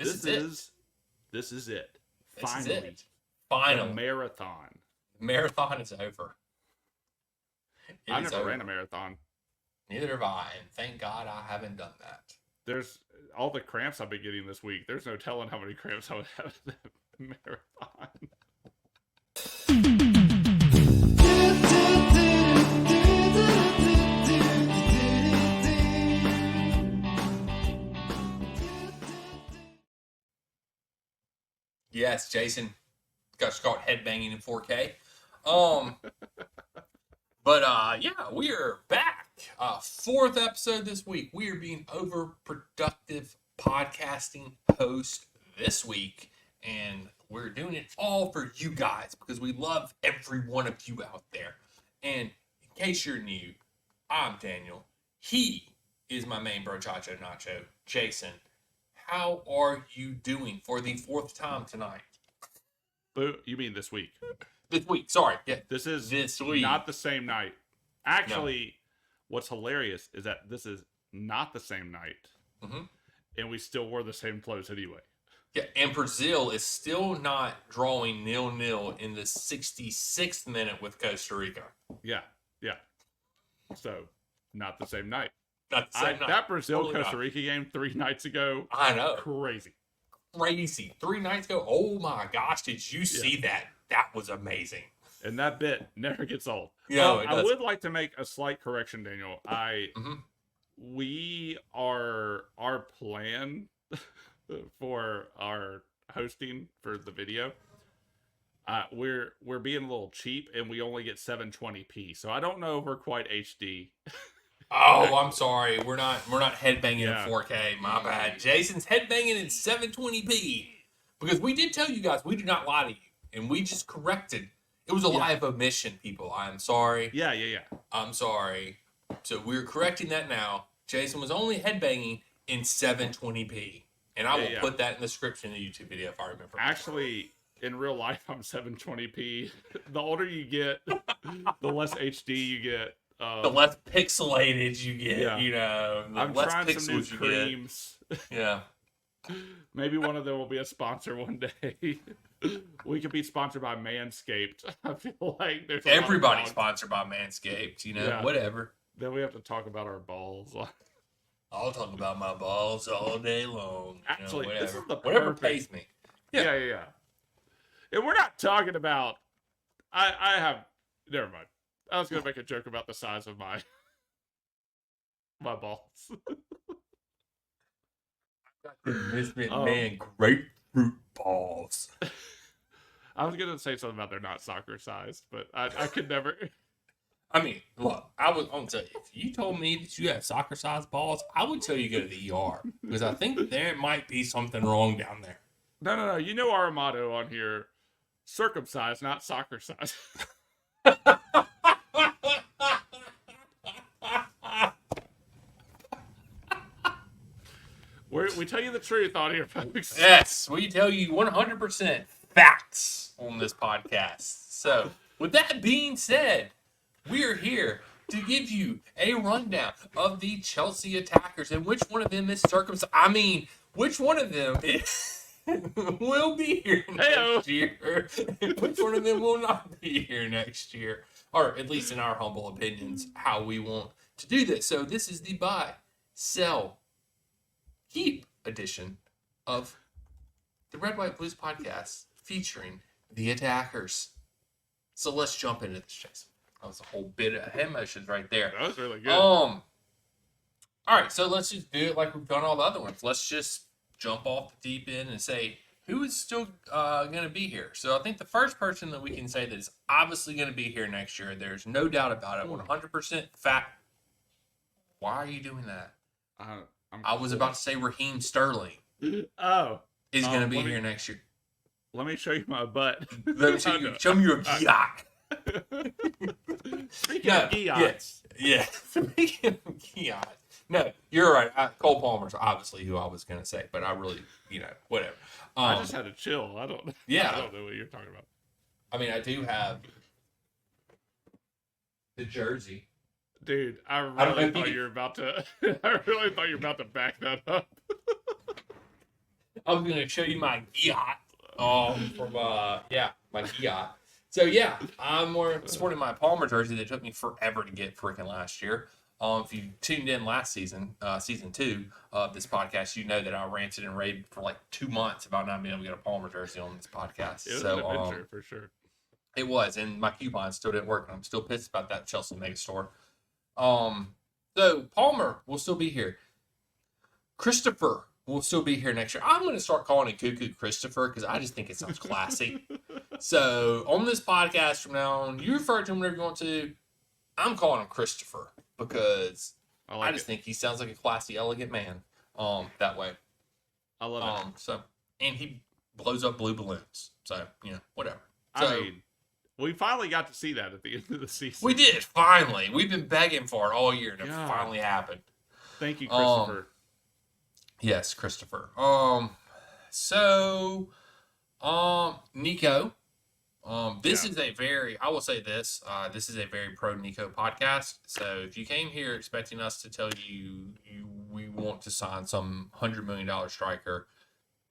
This is it. Finally. Finally. The marathon. The marathon is over. I never ran a marathon. Neither have I, and thank God I haven't done that. There's all the cramps I've been getting this week. There's no telling how many cramps I would have in the marathon. Yes, Jason got caught headbanging in 4K. Yeah, we are back. Fourth episode this week. We are being overproductive podcasting host this week, and we're doing it all for you guys because we love every one of you out there. And in case you're new, I'm Daniel. He is my main bro, Chacho Nacho, Jason. How are you doing for the fourth time tonight? Boo, you mean this week? This week, sorry. Yeah, this is this week. Not the same night. Actually, What's hilarious is that this is not the same night, and we still wore the same clothes anyway. Yeah, and Brazil is still not drawing 0-0 in the 66th minute with Costa Rica. Yeah. So, not the same night. Not the same night. That Brazil-Costa Rica game 3 nights ago. I know. Crazy. 3 nights ago. Oh my gosh, did you see that? That was amazing. And that bit never gets old. I would like to make a slight correction, Daniel. Our plan for our hosting for the video, we're being a little cheap, and we only get 720p. So I don't know if we're quite HD. Oh, I'm sorry. We're not headbanging in 4K. My bad. Jason's headbanging in 720p because we did tell you guys we do not lie to you, and we just corrected. It was a lie of omission, people. I'm sorry. Yeah. I'm sorry. So we're correcting that now. Jason was only headbanging in 720p, and I will put that in the description of the YouTube video if I remember. Actually, in real life, I'm 720p. The older you get, the less HD you get. The less pixelated you get, I'm less trying some new pixels you creams. Yeah. Maybe one of them will be a sponsor one day. We could be sponsored by Manscaped. I feel like there's everybody sponsored by Manscaped, whatever. Then we have to talk about our balls. I'll talk about my balls all day long. Actually, this is the whatever pays me. Yeah. And we're not talking about. I have. Never mind. I was gonna make a joke about the size of my balls. Misfit man, grapefruit balls. I was gonna say something about they're not soccer sized, but I could never. I mean, look, I'm gonna tell you, if you told me that you have soccer sized balls, I would tell you go to the ER because I think there might be something wrong down there. No. You know our motto on here: circumcised, not soccer size. We tell you the truth on here, folks. Yes, we tell you 100% facts on this podcast. So, with that being said, we are here to give you a rundown of the Chelsea attackers and which one of them is circumcised. I mean, which one of them will be here next year, and which one of them will not be here next year, or at least in our humble opinions, how we want to do this. So, this is the buy, sell, keep edition of the Red, White, Blues podcast featuring the attackers. So let's jump into this, Jason. That was a whole bit of emotions right there. That was really good. All right, so let's just do it like we've done all the other ones. Let's just jump off the deep end and say who is still going to be here. So I think the first person that we can say that is obviously going to be here next year, there's no doubt about it, 100% fact. Why are you doing that? I was about to say Raheem Sterling. Is going to be here next year. Let me show you my butt. Let me show me your Giot. Speaking of Giots. Yeah. Speaking of Giot. No, you're right. Cole Palmer's obviously who I was going to say, but I really, whatever. I just had to chill. I don't know what you're talking about. I mean, I do have the jersey. Dude, I really thought you were about to. I really thought you were about to back that up. I was gonna show you my yacht. From my yacht. So yeah, I'm more sporting my Palmer jersey that took me forever to get freaking last year. If you tuned in last season, season 2 of this podcast, you know that I ranted and raved for like 2 months about not being able to get a Palmer jersey on this podcast. It was an adventure for sure. It was, and my coupon still didn't work. And I'm still pissed about that Chelsea Mega Store. So Palmer will still be here. Christopher will still be here next year. I'm going to start calling it Cuckoo Christopher because I just think it sounds classy. So on this podcast from now on, you refer to him whenever you want to. I'm calling him Christopher because I just think he sounds like a classy, elegant man. That way. I love it. So, and he blows up blue balloons. So, whatever. So, I mean, we finally got to see that at the end of the season. We did, finally. We've been begging for it all year, and it finally happened. Thank you, Christopher. Yes, Christopher. Nico. This is I will say this, this is a very pro Nico podcast. So if you came here expecting us to tell you we want to sign some $100 million striker,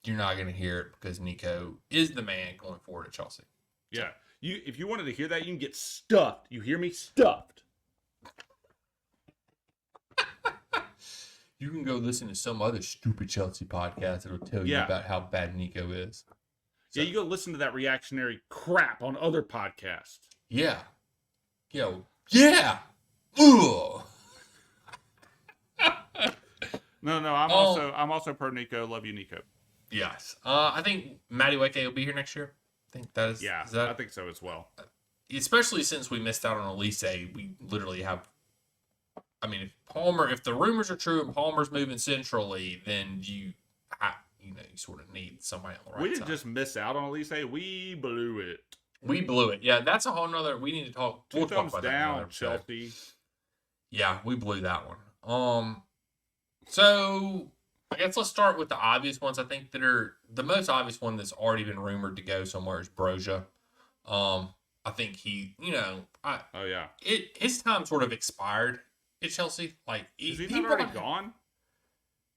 you're not going to hear it because Nico is the man going forward at Chelsea. Yeah. If you wanted to hear that, you can get stuffed. You hear me? Stuffed. You can go listen to some other stupid Chelsea podcast that'll tell you about how bad Nico is. So, you go listen to that reactionary crap on other podcasts. Yeah. Yo. Yeah. Ugh. No. I'm also pro Nico. Love you, Nico. Yes. I think Matty Weke will be here next year. I think that is. Yeah, is that, I think so as well. Especially since we missed out on Elise, we literally have. I mean, if the rumors are true and Palmer's moving centrally, then you sort of need somebody on the right We didn't side. just miss out on Elise. We blew it. We blew it. Yeah, that's a whole nother. We need to talk. Two thumbs down, Chelsea. Yeah, we blew that one. So I guess let's start with the obvious ones. I think that are the most obvious one that's already been rumored to go somewhere is Broja. I think he, his time sort of expired at Chelsea. Like, is he not already gone?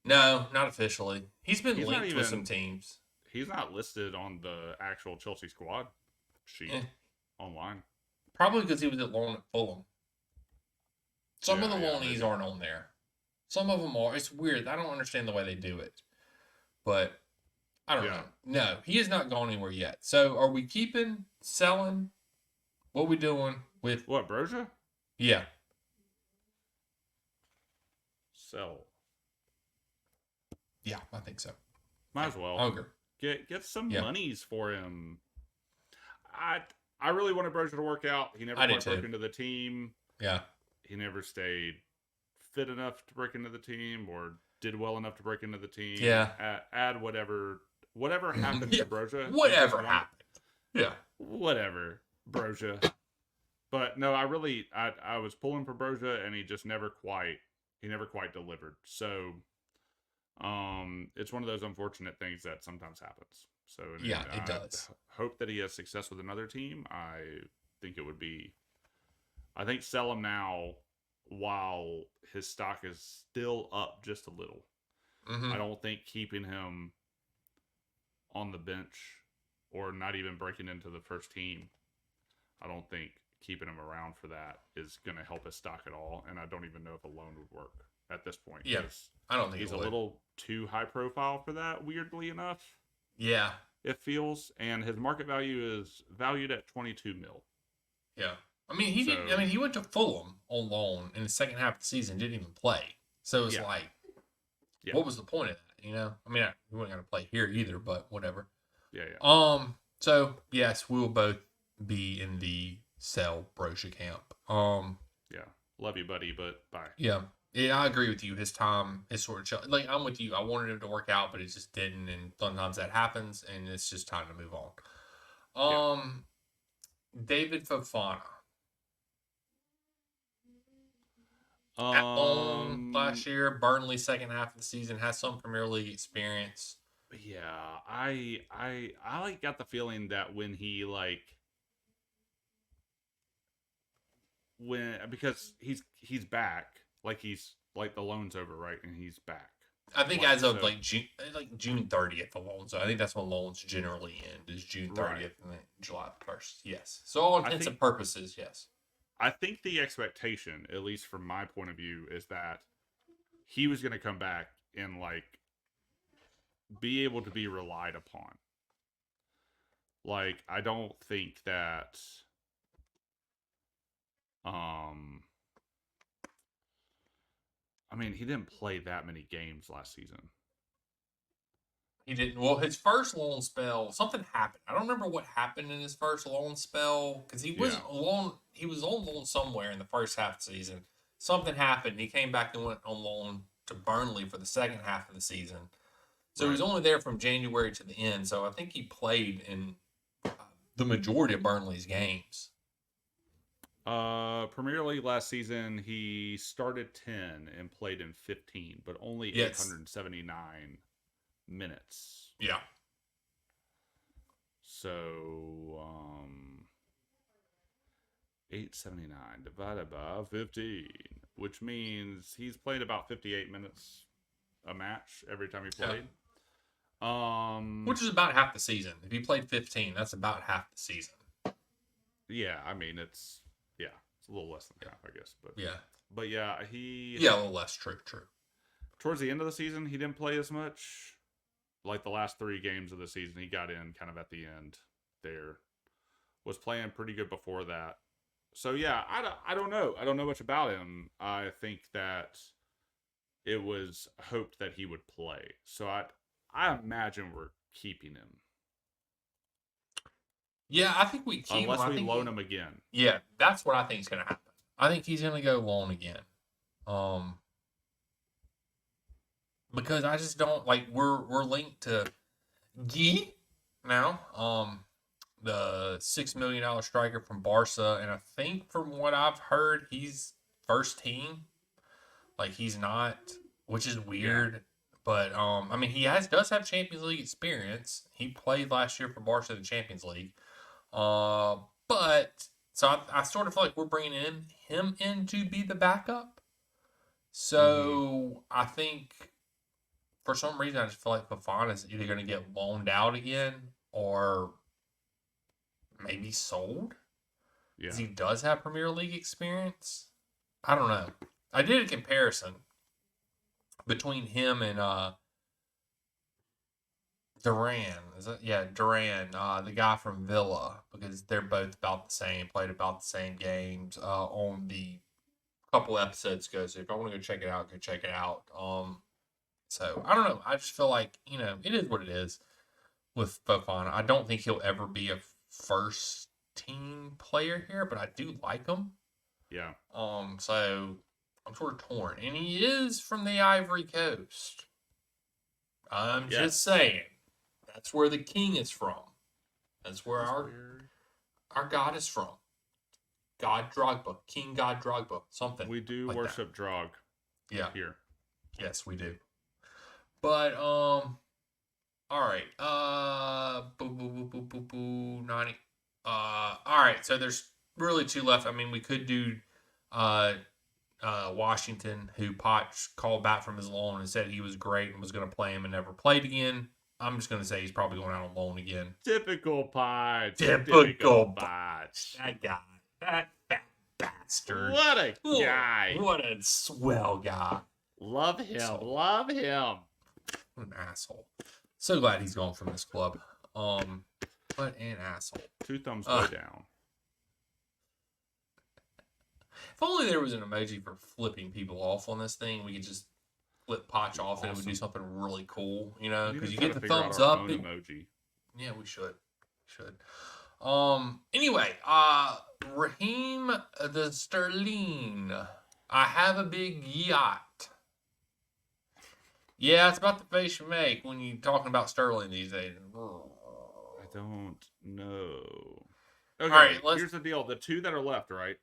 No, not officially. He's been linked with some teams. He's not listed on the actual Chelsea squad sheet online. Probably because he was at loan at Fulham. Some of the loanees aren't on there. Some of them are. It's weird. I don't understand the way they do it. But I don't know. No, he has not gone anywhere yet. So are we keeping, selling? What we doing with... What, Broja? Yeah. Sell. Yeah, I think so. Might as well. Ogre. Get some monies for him. I really wanted Broja to work out. He never quite broke into the team. Yeah. He never stayed fit enough to break into the team or did well enough to break into the team. Yeah. Add whatever happened to Broja. Whatever happened. Yeah. Whatever, Broja. But no, I was pulling for Broja and he just never quite delivered. So it's one of those unfortunate things that sometimes happens. So it does. Hope that he has success with another team. I think sell him now while his stock is still up just a little. Mm-hmm. I don't think keeping him on the bench or not even breaking into the first team, I don't think keeping him around for that is going to help his stock at all. And I don't even know if a loan would work at this point. Yeah, I don't think he's a little too high profile for that, weirdly enough. Yeah. It feels. And his market value is valued at 22 mil. Yeah. I mean, he went to Fulham on loan in the second half of the season, didn't even play. So it's what was the point of that? I mean, we weren't going to play here either, but whatever. Yeah. So yes, we will both be in the sell Broja camp. Yeah. Love you, buddy, but bye. Yeah. Yeah, I agree with you. His time is sort of like, I'm with you. I wanted him to work out, but it just didn't, and sometimes that happens, and it's just time to move on. David Fofana. At loan last year, Burnley second half of the season, has some Premier League experience. Yeah, I got the feeling that when he because he's back, like the loan's over, right, and he's back. I think Like, as of so- like June 30th alone. So I think that's when loans generally end is June 30th Right. and then July 1st. Yes. So all intents and think- purposes, yes. I think the expectation, at least from my point of view, is that he was going to come back and like be able to be relied upon. Like, I don't think that I mean, he didn't play that many games last season. He didn't. Well, his first loan spell, something happened. I don't remember what happened in his first loan spell because he was Yeah. alone. He was on loan somewhere in the first half of the season. Something happened. He came back and went on loan to Burnley for the second half of the season. So he was Right. only there from January to the end. So I think he played in the majority of Burnley's games. Premier League last season, he started 10 and played in 15, but only Yes. 879 minutes. Yeah. So, 879 divided by 15, which means he's played about 58 minutes a match every time he played. Which is about half the season. If he played 15, that's about half the season. Yeah, I mean, it's a little less than half, I guess. But Yeah. he Yeah, a little less. True. towards the end of the season, he didn't play as much. Like the last 3 games of the season, he got in kind of at the end there. Was playing pretty good before that. So, yeah, I don't know. I don't know much about him. I think that it was hoped that he would play. So, I imagine we're keeping him. Yeah, I think we keep Unless him. I we think loan him again. Yeah, that's what I think is going to happen. I think he's going to go loan again. Because I just don't like we're linked to Guy now. The $6 million striker from Barca, and I think from what I've heard, he's first team. Like he's not, which is weird. But I mean, he does have Champions League experience. He played last year for Barca in the Champions League. But so I sort of feel like we're bringing him in to be the backup. So I think for some reason I just feel like Fofana is either going to get loaned out again or maybe sold. Yeah. Because he does have Premier League experience. I don't know. I did a comparison between him and Duran. Duran, the guy from Villa, because they're both about the same, played about the same games on the couple episodes ago. So if I want to go check it out, go check it out. So I don't know. I just feel like, it is what it is with Fofana. I don't think he'll ever be a first team player here, but I do like him. Yeah. So I'm sort of torn. And he is from the Ivory Coast. I'm just saying. That's where the king is from. That's where our God is from. God Drogba. King God Drogba. Something. We do like worship Drog. Yeah. Here. Yes, we do. But all right. 90. All right. So there's really 2 left. I mean, we could do Washington, who Potch called back from his loan and said he was great and was going to play him and never played again. I'm just going to say he's probably going out on loan again. Typical Potch. Typical Potch. That guy. That fat bastard. What a guy. What a swell guy. Love him. Love him. What an asshole. So glad he's gone from this club. What an asshole. 2 thumbs way down. If only there was an emoji for flipping people off on this thing, we could just flip Potch off and it would do something really cool, because you get the thumbs up. Emoji. Yeah, we should. Anyway, Raheem the Sterling. I have a big yacht. Yeah, it's about the face you make when you're talking about Sterling these days. I don't know. Okay, All right, here's the deal. The 2 that are left, right?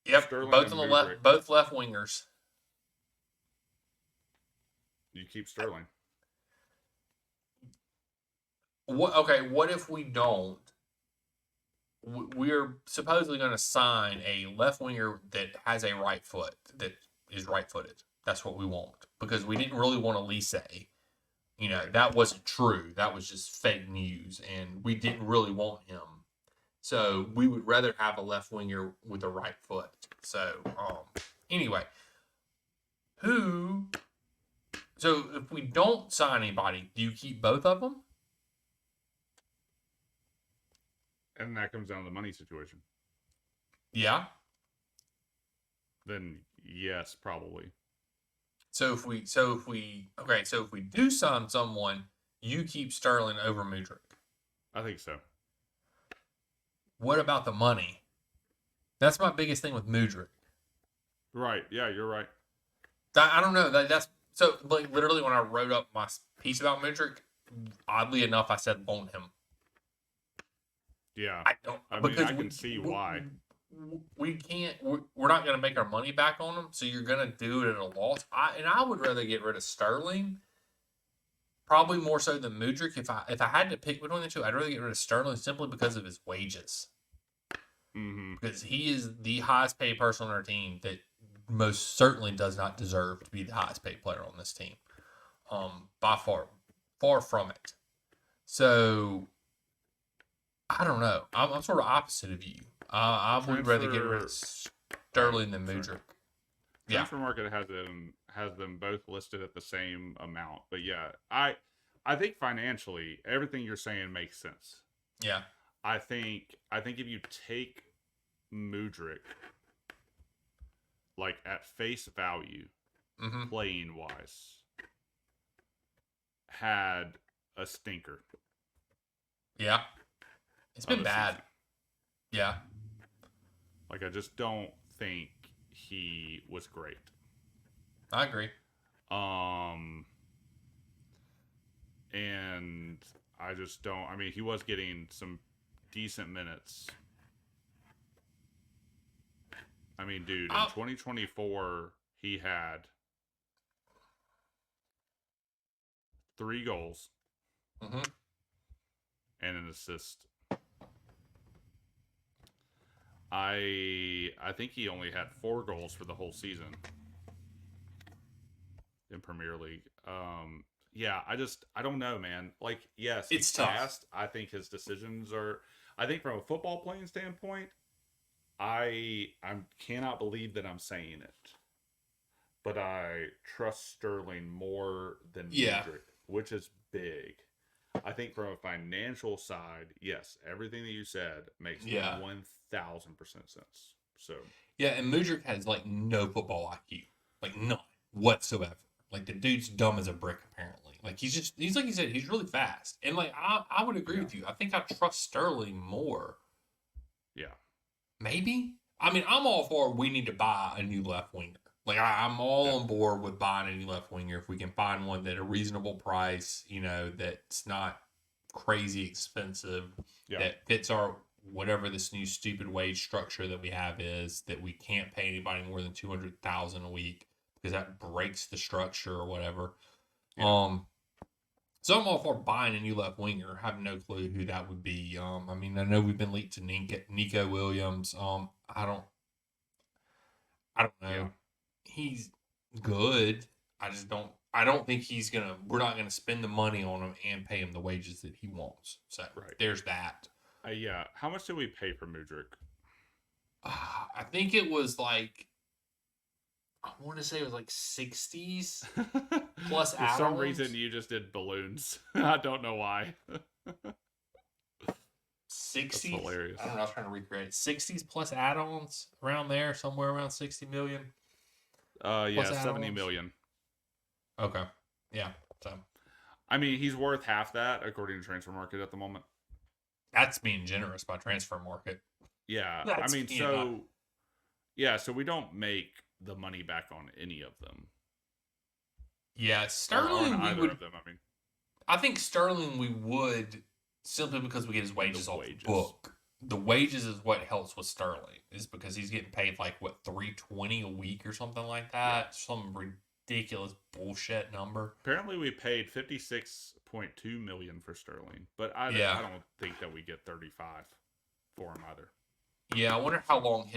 Yep, Sterling both and on the Mudryk. left, both left wingers. You keep Sterling. What if we don't? We're supposedly going to sign a left winger that has a right foot, that is right-footed. That's what we want. Because we didn't really want Elise. You know, that wasn't true. That was just fake news. And we didn't really want him. So we would rather have a left winger with a right foot. So, anyway. So if we don't sign anybody, do you keep both of them? And that comes down to the money situation. Yeah. Then yes, probably. So if we do sign someone, you keep Sterling over Mudryk. I think so. What about the money? That's my biggest thing with Mudryk. Right. Yeah, you're right. I don't know. That's so like literally when I wrote up my piece about Mudryk, oddly enough, I said loan him. Yeah. I don't. I because mean, I can see why. We can't. We're not going to make our money back on him, so you're going to do it at a loss. I would rather get rid of Sterling, probably more so than Mudryk. If I had to pick between the two, I'd rather get rid of Sterling simply because of his wages. Mm-hmm. Because he is the highest paid person on our team that most certainly does not deserve to be the highest paid player on this team. By far from it. So I don't know. I'm sort of opposite of you. I would rather get rid of Sterling than Mudryk. Yeah. Transfer Market has them both listed at the same amount, but yeah, I think financially everything you're saying makes sense. Yeah. I think if you take Mudryk like at face value, playing wise, had a stinker. Yeah. It's been bad. Season. Yeah. Like, I just don't think he was great. I agree. And I just don't. I mean, he was getting some decent minutes. I mean, dude, in 2024, he had 3 goals and an assist. I think he only had 4 goals for the whole season in Premier League. Yeah, I don't know, man. Like, yes, it's fast. I think his decisions are. I think from a football playing standpoint, I cannot believe that I'm saying it, but I trust Sterling more than Mudryk, which is big. I think from a financial side, yes, everything that you said makes 1,000% sense. So yeah, and Mudryk has like no football IQ, like none whatsoever. Like the dude's dumb as a brick apparently. Like he's like you said, he's really fast, and like I would agree with you. I think I trust Sterling more. Yeah, maybe. I mean, I'm all for we need to buy a new left winger. Like I'm all on board with buying a new left winger if we can find one at a reasonable price. You know, that's not crazy expensive. That fits our whatever this new stupid wage structure that we have is, that we can't pay anybody more than $200,000 a week because that breaks the structure or whatever. So I'm all for buying a new left winger. I have no clue who that would be. I mean, I know we've been linked to Nico Williams. I don't know. Yeah. He's good. I don't think we're not gonna spend the money on him and pay him the wages that he wants. So there's that. Yeah. How much did we pay for Mudryk? I think it was like, I want to say it was like 60s plus add-ons. For some reason, you just did balloons. I don't know why. 60s? That's hilarious. I don't know. I was trying to recreate it. 60s plus add-ons around there, somewhere around 60 million. Yeah, 70 million. Okay. Yeah. So, I mean, he's worth half that according to Transfer Market at the moment. That's being generous by Transfer Market. Yeah. I mean, so we don't make the money back on any of them. Yeah, Sterling either of them. I mean, I think Sterling we would, simply because we get his wages off the book. The wages is what helps with Sterling, is because he's getting paid like what, $320 a week or something like that. Some ridiculous bullshit number. Apparently, we paid $56.2 million for Sterling, but I don't think that we get 35 for him either. Yeah, I wonder how long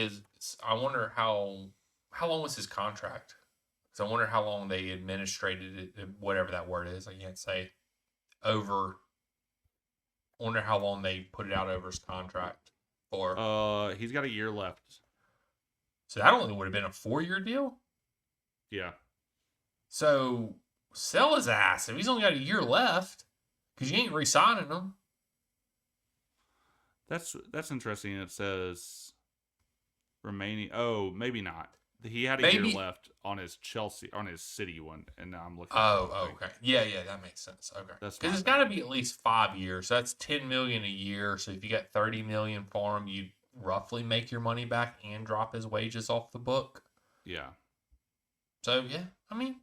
how long was his contract? Because I wonder how long they administrated it, whatever that word is. I can't say. Over. I wonder how long they put it out over his contract for. He's got a year left. So that only would have been a 4-year deal. Yeah. So sell his ass if he's only got a year left, because you ain't re-signing him. That's interesting. It says remaining. Oh, maybe not. He had a year left on his City one, and now I'm looking. Okay. Yeah, that makes sense. Okay. That's because it's got to be at least 5 years. So that's $10 million a year. So if you got $30 million for him, you roughly make your money back and drop his wages off the book. Yeah. So yeah, I mean,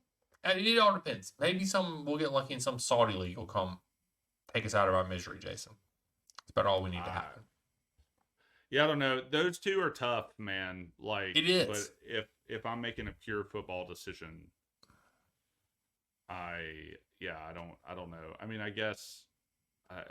it all depends. Maybe we'll get lucky and some Saudi league will come take us out of our misery, Jason. It's about all we need to happen. Yeah, I don't know. Those two are tough, man. Like it is. But if I'm making a pure football decision, I don't know. I mean, I guess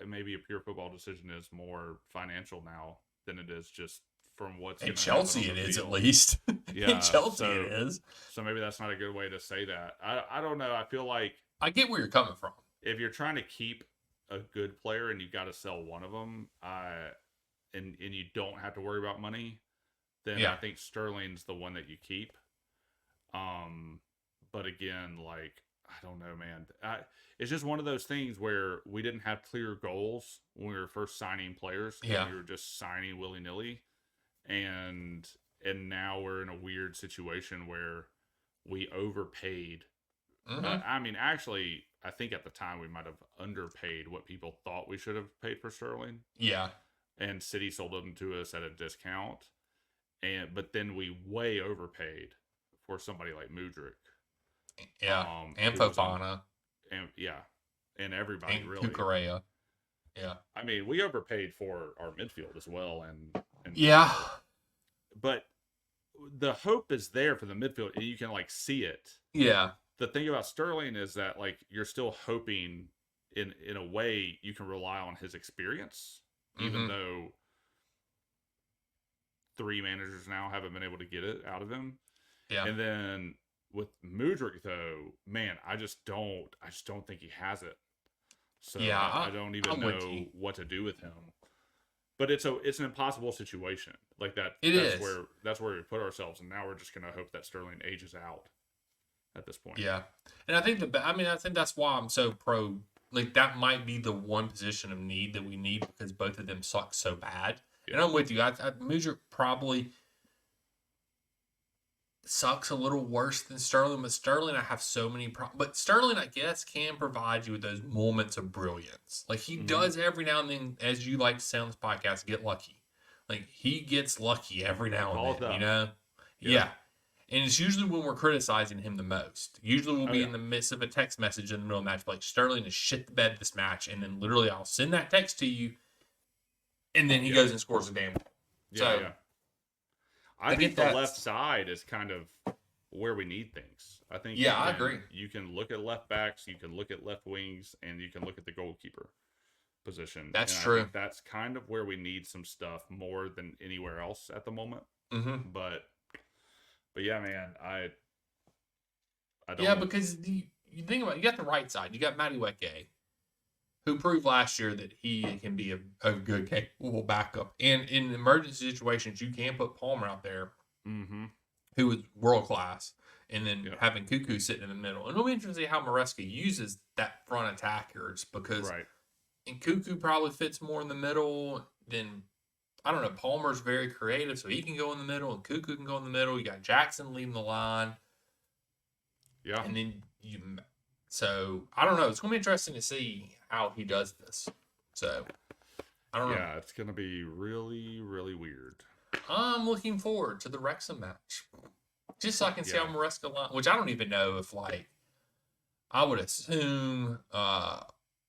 maybe a pure football decision is more financial now than it is just from what's in Chelsea. It is, at least. Yeah, in Chelsea it is. So maybe that's not a good way to say that. I don't know. I feel like I get where you're coming from. If you're trying to keep a good player and you've got to sell one of them, and you don't have to worry about money, then I think Sterling's the one that you keep. But again, like, I don't know, man. It's just one of those things where we didn't have clear goals when we were first signing players. Yeah. We were just signing willy-nilly. And now we're in a weird situation where we overpaid. Mm-hmm. I mean, actually, I think at the time we might have underpaid what people thought we should have paid for Sterling. Yeah. And City sold them to us at a discount. But then we way overpaid for somebody like Mudryk. Yeah. And Fofana. And everybody, and really. Cucurella. Yeah. I mean, we overpaid for our midfield as well. And yeah. But the hope is there for the midfield, and you can, like, see it. Yeah. The thing about Sterling is that, like, you're still hoping in a way you can rely on his experience, even though 3 managers now haven't been able to get it out of him. Yeah. And then with Mudryk, though, man, I just don't think he has it. So yeah, I don't even know what to do with him. But it's an impossible situation. Like that. That's where we put ourselves, and now we're just gonna hope that Sterling ages out at this point. Yeah, and I think I think that's why I'm so pro. Like, that might be the one position of need that we need, because both of them suck so bad. Yeah. And I'm with you. Mudryk probably sucks a little worse than Sterling, but Sterling, I have so many problems. But Sterling, I guess, can provide you with those moments of brilliance. Like, he does every now and then, as you like to say on this podcast, get lucky. Like, he gets lucky every now and then, you know? Yeah. And it's usually when we're criticizing him the most. Usually we'll be in the midst of a text message in the middle of the match, like, Sterling has shit the bed this match, and then literally I'll send that text to you, and then he goes and scores a damn goal. I think the left side is kind of where we need things. I think. I agree. You can look at left backs, you can look at left wings, and you can look at the goalkeeper position. That's true. I think that's kind of where we need some stuff more than anywhere else at the moment. Mm-hmm. But yeah, man, I don't. Yeah, because you think about it, you got the right side. You got Matty Weke, who proved last year that he can be a good, capable backup. And in emergency situations, you can put Palmer out there, who is world-class, and then having Cuckoo sitting in the middle. And it'll be interesting to see how Maresca uses that front attackers, because and Cuckoo probably fits more in the middle than, I don't know, Palmer's very creative, so he can go in the middle, and Cuckoo can go in the middle. You got Jackson leading the line. Yeah. And then so, I don't know. It's going to be interesting to see how he does this. So, I don't know. Yeah, it's going to be really, really weird. I'm looking forward to the Wrexham match. Just so I can see how Maresca line, which I don't even know if, like, I would assume, I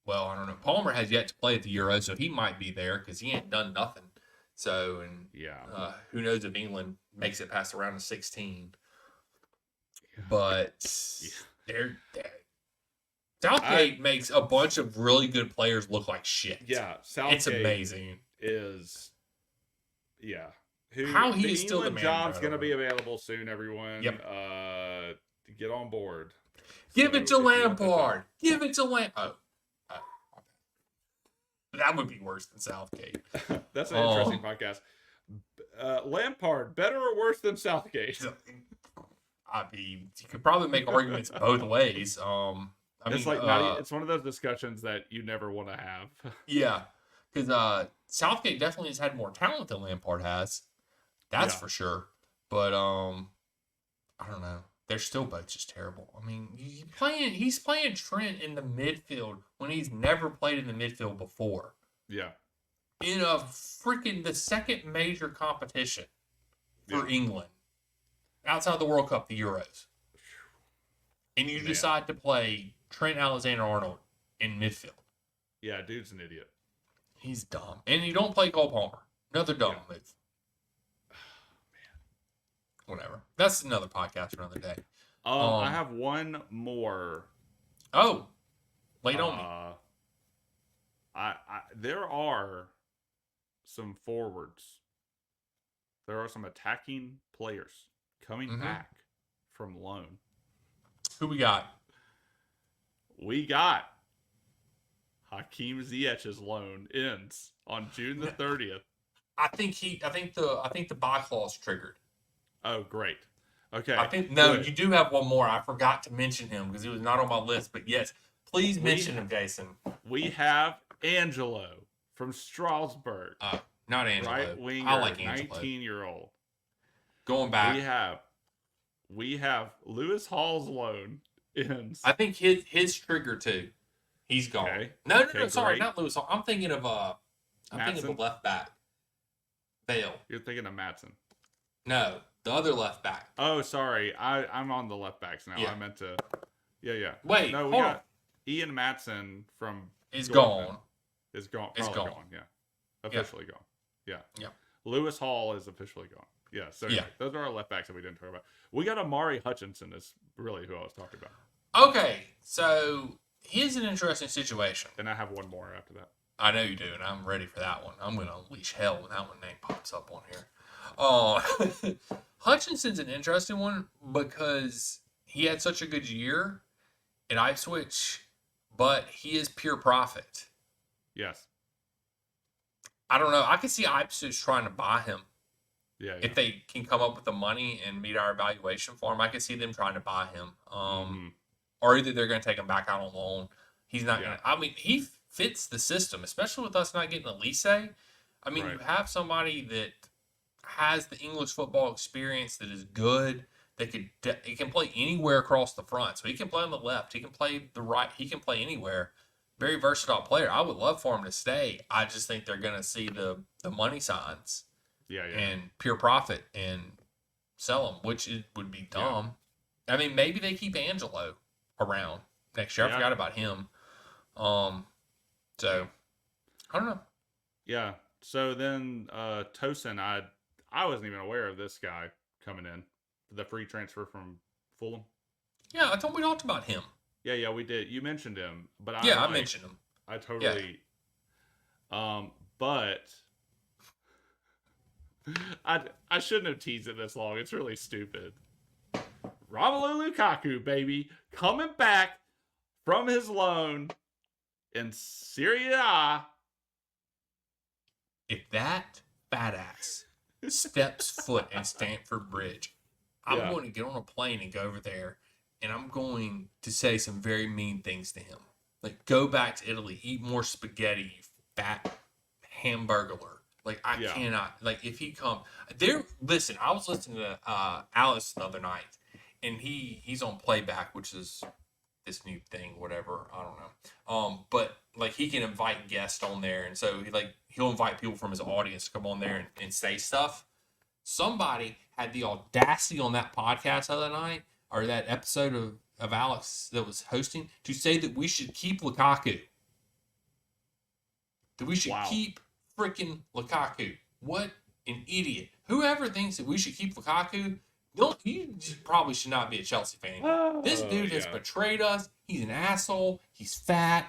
don't know. Palmer has yet to play at the Euro, so he might be there because he ain't done nothing. So, and who knows if England makes it past the round of 16. Yeah. But Southgate makes a bunch of really good players look like shit. Yeah, Southgate. It's amazing. How he is still the man. Job's going to be available soon, everyone. Yep. get on board. Give So it to if you want that Lampard. Give it to Lampard. Oh, that would be worse than Southgate. That's an interesting podcast. Lampard, better or worse than Southgate? I mean, you could probably make arguments both ways. It's mean, like not. It's one of those discussions that you never want to have. Yeah, because Southgate definitely has had more talent than Lampard has. That's Yeah. for sure. But I don't know. They're still both just terrible. I mean, he's playing Trent in the midfield when he's never played in the midfield before. Yeah. In a freaking the second major competition for England outside the World Cup, the Euros. And you decide to play Trent Alexander-Arnold in midfield. Yeah, dude's an idiot. He's dumb. And you don't play Cole Palmer. Another dumb move. Whatever. That's another podcast for another day. I have one more. Oh, wait on me. There are some forwards. There are some attacking players coming back from loan. Who we got? We got Hakeem Ziyech's loan ends on June the 30th. I think the buy clause triggered. Oh, great. Okay. Good. You do have one more. I forgot to mention him because he was not on my list. But yes, please mention him, Jason. We have Angelo from Strasbourg. Not Angelo. Right winger, I like Angelo. 19-year-old. Going back. We have Lewis Hall's loan ends. I think his trigger too. He's gone. Okay. No, sorry, great. not Lewis Hall. I'm thinking of the left back. Vale. You're thinking of Matson. No, the other left back. Oh, sorry. I'm on the left backs now. Yeah. I meant to. Yeah. Wait, no, we hold got on. Ian Matson from. Is Dortmund. gone. Is gone. Is Probably gone. gone. Yeah. Officially gone. Yeah. Yeah. Lewis Hall is officially gone. Yeah. So anyway, those are our left backs that we didn't talk about. We got Amari Hutchinson is really who I was talking about. Okay, so here's an interesting situation. And I have one more after that. I know you do, and I'm ready for that one. I'm going to unleash hell when that one name pops up on here. Hutchinson's an interesting one because he had such a good year at Ipswich, but he is pure profit. Yes. I don't know. I could see Ipswich trying to buy him. Yeah. If they can come up with the money and meet our evaluation for him, I could see them trying to buy him. Or either they're going to take him back out on loan. He's not going to. I mean, he fits the system, especially with us not getting Elise. I mean, you have somebody that has the English football experience that is good. He can play anywhere across the front. So he can play on the left. He can play the right. He can play anywhere. Very versatile player. I would love for him to stay. I just think they're going to see the money signs. And pure profit and sell him, which would be dumb. I mean, maybe they keep Angelo around next year. I forgot about him. So I don't know. Yeah. So then Tosin, I wasn't even aware of this guy coming in. The free transfer from Fulham. Yeah, I thought we talked about him. Yeah, we did. You mentioned him, but I mentioned him. I totally. But I shouldn't have teased it this long. It's really stupid. Romelu Lukaku, baby, coming back from his loan in Serie A. If that fat ass steps foot in Stamford Bridge, I'm going to get on a plane and go over there, and I'm going to say some very mean things to him. Like, go back to Italy, eat more spaghetti, you fat hamburglar. Like, I cannot. Like, if he come there, listen. I was listening to Alice the other night, and he's on playback, which is this new thing, whatever. I don't know. But like, he can invite guests on there, and so he'll invite people from his audience to come on there and say stuff. Somebody had the audacity on that podcast the other night, or that episode of Alex that was hosting, to say that we should keep Lukaku. That we should keep freaking Lukaku. What an idiot. Whoever thinks that we should keep Lukaku, you probably should not be a Chelsea fan. This dude has betrayed us. He's an asshole. He's fat.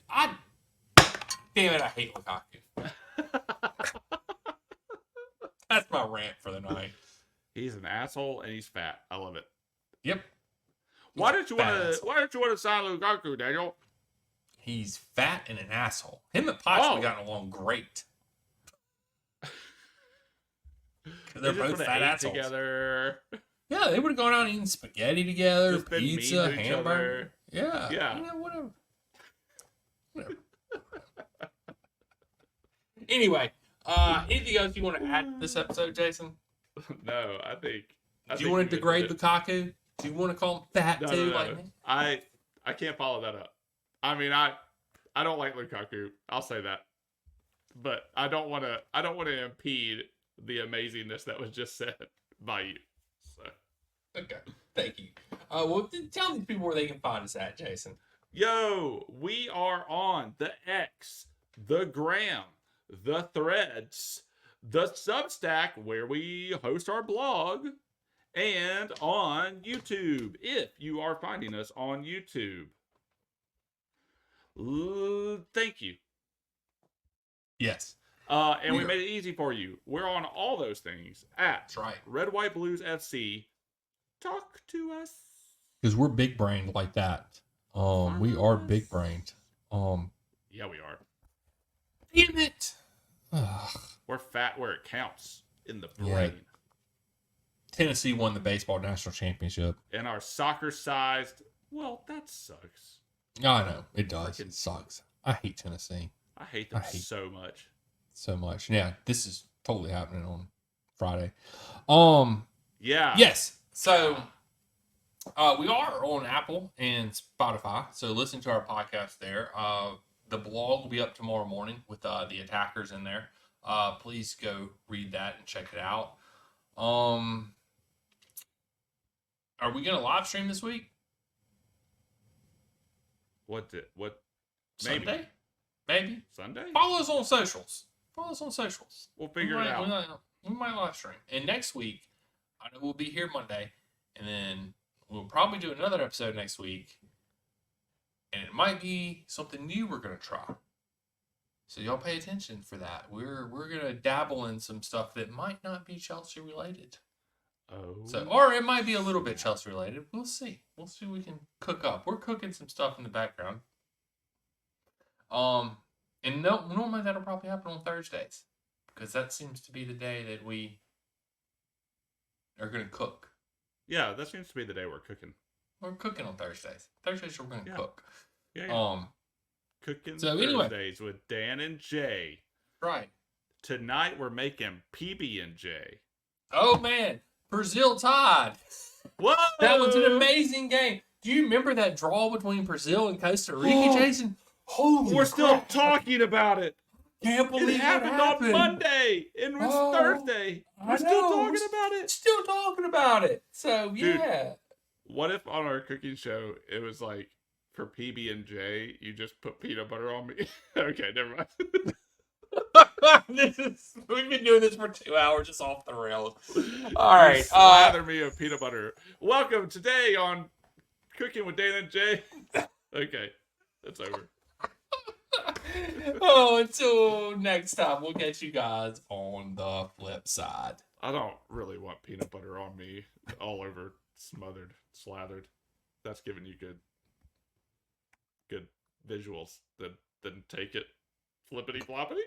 Damn it, I hate Lukaku. That's my rant for the night. He's an asshole and he's fat. I love it. Yep. Why don't you want Fat to? asshole. Why don't you want to sign Lukaku, Daniel? He's fat and an asshole. Him and Potts would Oh. have gotten along great. Because They they're just both would've fat ate assholes. together. Yeah, they would have gone out eating spaghetti together, Just been mean pizza, to each hamburger. Yeah. Yeah. You know, whatever. Anyway, anything else you want to add to this episode, Jason? No, I think. Do you want to degrade Lukaku? Do you want to call him fat too, like me? I can't follow that up. I mean, I don't like Lukaku. I'll say that, but I don't want to impede the amazingness that was just said by you. So, Okay, thank you. Well, tell these people where they can find us at, Jason. yo, we are on the X, the Gram, the Threads, the Substack where we host our blog, and on YouTube if you are finding us on YouTube. Thank you. Yes. And we made it easy for you. We're on all those things at That's right. Red White Blues FC. Talk to us. Because we're big brained like that. We are big brained. Yeah, we are. Damn it. Ugh. We're fat where it counts in the Yeah. brain. Tennessee won the baseball national championship. And our soccer-sized, well, that sucks. I know it does. Freaking- It sucks. I hate Tennessee I hate them I hate- so much. so much. Yeah, this is totally happening on Friday. Yeah. Yes. So we are on Apple and Spotify. So listen to our podcast there. The blog will be up tomorrow morning with the attackers in there. Please go read that and check it out. Are we gonna live stream this week? What? Maybe. Sunday? Maybe. Sunday? Follow us on socials. We'll figure it out. We might live stream. And next week, I know we'll be here Monday, and then we'll probably do another episode next week. And it might be something new we're gonna try. So y'all pay attention for that. We're gonna dabble in some stuff that might not be Chelsea related. Oh. So, or it might be a little bit Chelsea related. We'll see. We'll see what we can cook up. We're cooking some stuff in the background. And normally that'll probably happen on Thursdays because that seems to be the day that we are going to cook. Yeah, that seems to be the day we're cooking. We're cooking on Thursdays. Thursdays we're going to Yeah. cook. Yeah. Cooking so anyway. Thursdays with Dan and Jay. Right. Tonight we're making PB and J. Oh man, Brazil tied. Whoa! That was an amazing game. Do you remember that draw between Brazil and Costa Rica, Jason? Holy We're still crap. talking about it. Can't believe It happened on Monday, and it's Oh, Thursday. I We're still know. talking about it. Still talking about it. So Dude. yeah. What if on our cooking show it was like for PB and J, you just put peanut butter on me? Okay, never mind. We've been doing this for 2 hours, just off the rails. All right. Slather me of peanut butter. Welcome today on Cooking with Dan and Jay. Okay, that's over. Until next time, we'll catch you guys on the flip side. I don't really want peanut butter on me all over, smothered, slathered. That's giving you good visuals. Then take it flippity floppity.